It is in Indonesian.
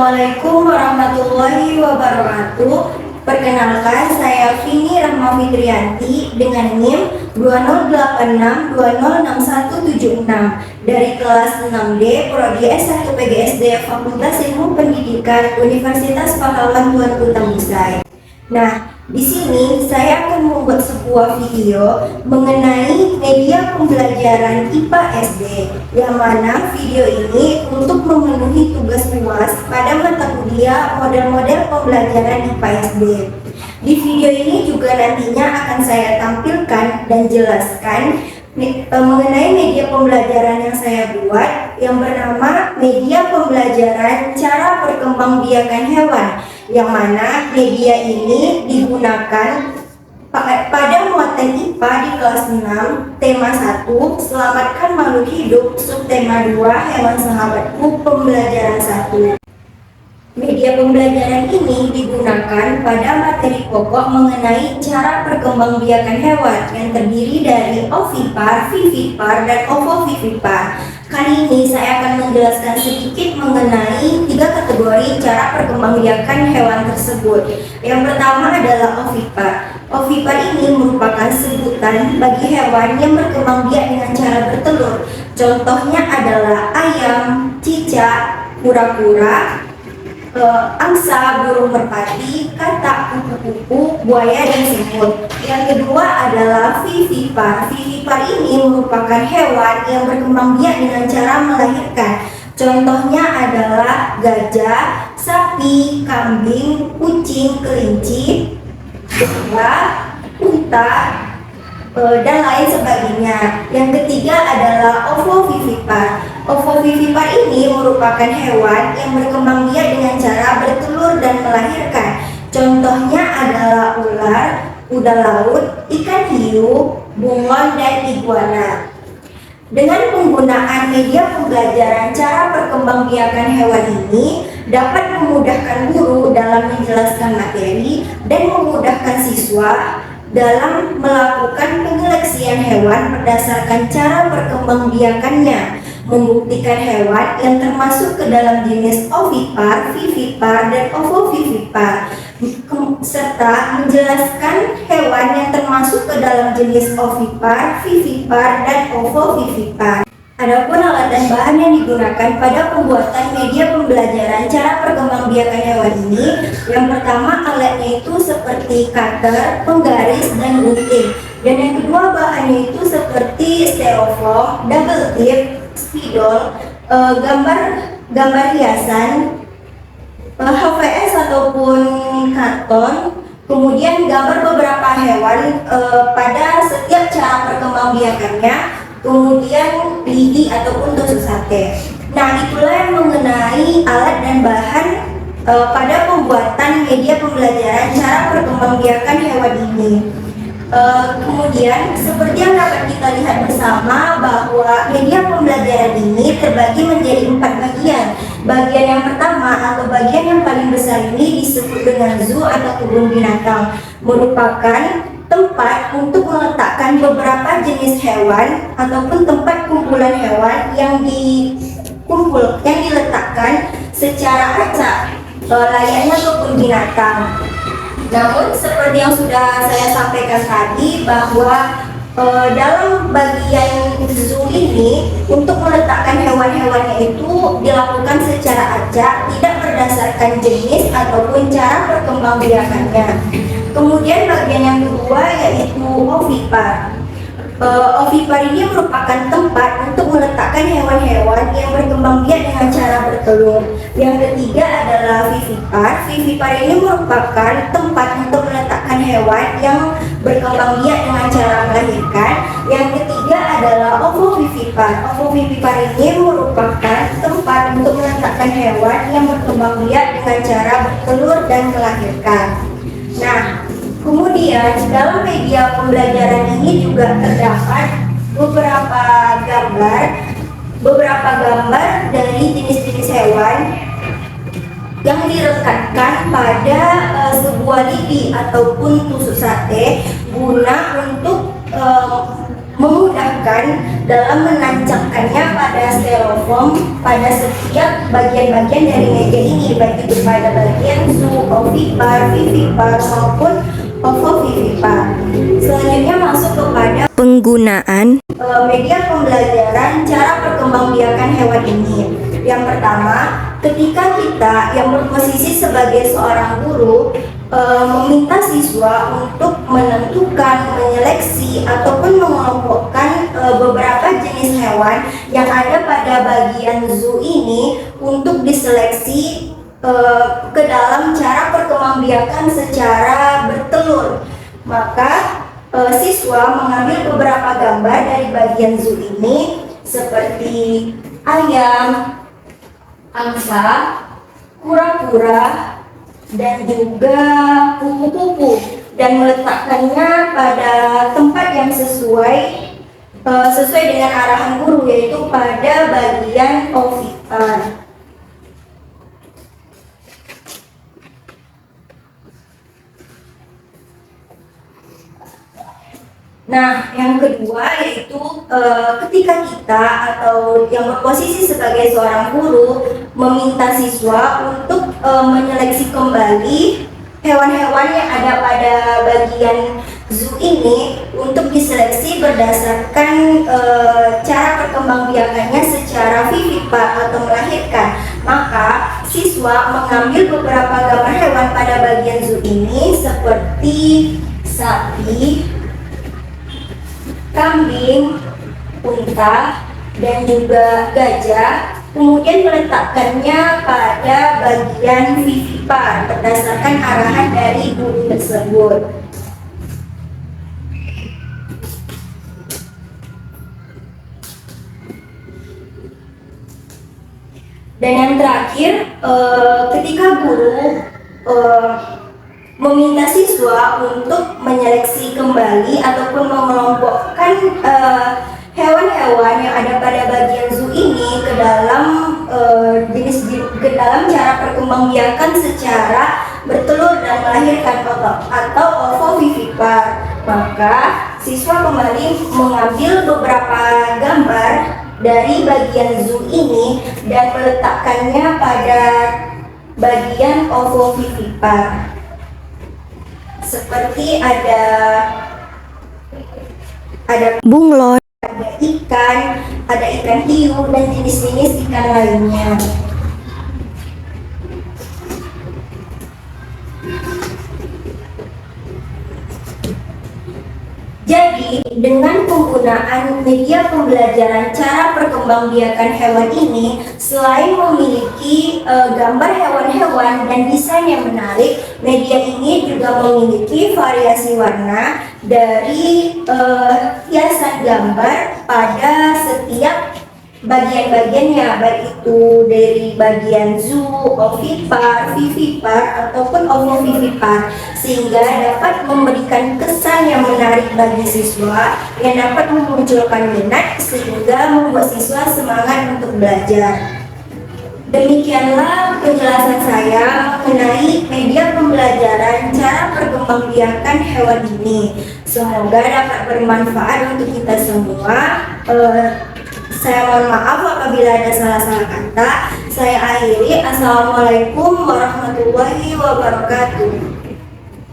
Assalamualaikum warahmatullahi wabarakatuh. Perkenalkan, saya Vini Rahma Fitrianti dengan NIM 2086206176 dari kelas 6D Prodi S1 PGSD Fakultas Ilmu Pendidikan Universitas Pahlawan Tuanku Tembusai. Nah, di sini saya akan membuat sebuah video mengenai media pembelajaran IPA SD, yang mana video ini untuk memenuhi tugas UAS pada mata kuliah model-model pembelajaran IPA SD. Di video ini juga nantinya akan saya tampilkan dan jelaskan mengenai media pembelajaran yang saya buat yang bernama media pembelajaran cara perkembangbiakan hewan, yang mana media ini digunakan pada muatan IPA di kelas 6, tema 1, selamatkan makhluk hidup, subtema 2, hewan sahabatku, pembelajaran 1. Media pembelajaran ini digunakan pada materi pokok mengenai cara perkembangbiakan hewan yang terdiri dari ovipar, vivipar, dan ovovivipar. Kali ini saya akan menjelaskan sedikit mengenai 3 kategori cara perkembangbiakan hewan tersebut. Yang pertama adalah ovipar. Ovipar ini merupakan sebutan bagi hewan yang berkembang biak dengan cara bertelur. Contohnya adalah ayam, cicak, kura-kura, angsa, burung merpati, katak, kupu-kupu, buaya, dan semut. Yang kedua adalah vivipar. Vivipar ini merupakan hewan yang berkembang biak dengan cara melahirkan. Contohnya adalah gajah, sapi, kambing, kucing, kelinci, domba, unta, dan lain sebagainya. Yang ketiga adalah ovovivipar. Ovovivipar ini merupakan hewan yang berkembang biak dengan cara bertelur dan melahirkan. Contohnya adalah ular, kuda laut, ikan hiu, bunglon, dan iguana. Dengan penggunaan media pembelajaran cara perkembangbiakan hewan ini dapat memudahkan guru dalam menjelaskan materi dan memudahkan siswa dalam melakukan penyeleksian hewan berdasarkan cara perkembangbiakannya, membuktikan hewan yang termasuk ke dalam jenis ovipar, vivipar, dan ovovivipar, serta menjelaskan hewan yang termasuk ke dalam jenis ovipar, vivipar, dan ovovivipar. Adapun alat dan bahan yang digunakan pada pembuatan media pembelajaran cara perkembangbiakan hewan ini, yang pertama alatnya itu seperti cutter, penggaris, dan gunting. Dan yang kedua bahannya itu seperti styrofoam, double tip, spidol, gambar hiasan, HVS ataupun karton, kemudian gambar beberapa hewan pada setiap cara perkembangbiakannya, kemudian lidi ataupun tusuk sate. Nah, itulah yang mengenai alat dan bahan pada pembuatan media pembelajaran cara perkembangbiakan hewan ini. Kemudian seperti yang dapat kita lihat bersama bahwa media pembelajaran ini terbagi menjadi 4 bagian. Bagian yang pertama atau bagian yang paling besar ini disebut dengan zoo atau kebun binatang, merupakan tempat untuk meletakkan beberapa jenis hewan ataupun tempat kumpulan hewan yang diletakkan secara acak layaknya kebun binatang. Namun seperti yang sudah saya sampaikan tadi bahwa dalam bagian zoo ini untuk meletakkan hewan-hewannya itu dilakukan secara acak, tidak berdasarkan jenis ataupun cara perkembangbiakannya. Kemudian bagian yang kedua yaitu ovipar. Ovipar ini merupakan tempat untuk meletakkan hewan-hewan yang berkembang biak dengan cara bertelur. Yang ketiga adalah vivipar. Vivipar ini merupakan tempat untuk meletakkan hewan yang berkembang biak dengan cara melahirkan. Yang ketiga adalah ovovivipar. Ovovivipar ini merupakan tempat untuk meletakkan hewan yang berkembang biak dengan cara bertelur dan melahirkan. Nah, kemudian dalam media pembelajaran ini juga terdapat beberapa gambar dari jenis-jenis hewan yang direkatkan pada sebuah lidi ataupun tusuk sate guna untuk memudahkan dalam menancapkannya pada styrofoam pada setiap bagian-bagian dari meja ini, baik pada bagian zoo, ovipar, vivipar, maupun ovovivipar. Selanjutnya masuk kepada penggunaan media pembelajaran cara perkembangbiakan hewan ini. Yang pertama, ketika kita yang berposisi sebagai seorang guru meminta siswa untuk menentukan, menyeleksi, ataupun mengelompokkan beberapa jenis hewan yang ada pada bagian zoo ini untuk diseleksi ke dalam cara perkembangbiakan secara bertelur. Maka siswa mengambil beberapa gambar dari bagian zoo ini seperti ayam, angsa, kura-kura, dan juga kupu-kupu, dan meletakkannya pada tempat yang sesuai dengan arahan guru, yaitu pada bagian ovipar. Nah, yang kedua yaitu ketika kita atau yang berposisi sebagai seorang guru meminta siswa untuk menyeleksi kembali hewan-hewan yang ada pada bagian zoo ini untuk diseleksi berdasarkan cara perkembangbiakannya secara vivipar atau melahirkan. Maka siswa mengambil beberapa gambar hewan pada bagian zoo ini seperti sapi, kambing, unta, dan juga gajah, kemudian meletakkannya pada bagian vivipar berdasarkan arahan dari guru tersebut. Dan yang terakhir, ketika guru meminta siswa untuk menyeleksi kembali ataupun mengelompokkan hewan-hewan yang ada pada bagian zoo ini ke dalam ke dalam cara perkembangbiakan secara bertelur dan melahirkan atau ovovivipar. Maka siswa kembali mengambil beberapa gambar dari bagian zoo ini dan meletakkannya pada bagian ovovivipar. Seperti ada bunglon, ada ikan hiu, dan jenis-jenis ikan lainnya. Jadi, dengan penggunaan media pembelajaran cara perkembangbiakan hewan ini, selain memiliki gambar hewan-hewan dan desain yang menarik, media ini juga memiliki variasi warna dari hiasan gambar pada setiap bagian-bagiannya, baik itu dari bagian zoo, ovipar, vivipar, ataupun ovovivipar, sehingga dapat memberikan kesan yang menarik bagi siswa yang dapat memunculkan minat sehingga membuat siswa semangat untuk belajar. Demikianlah penjelasan saya mengenai media pembelajaran cara perkembangbiakan hewan ini. Semoga dapat bermanfaat untuk kita semua. Saya mohon maaf apabila ada salah-salah kata. Saya akhiri. Assalamualaikum warahmatullahi wabarakatuh.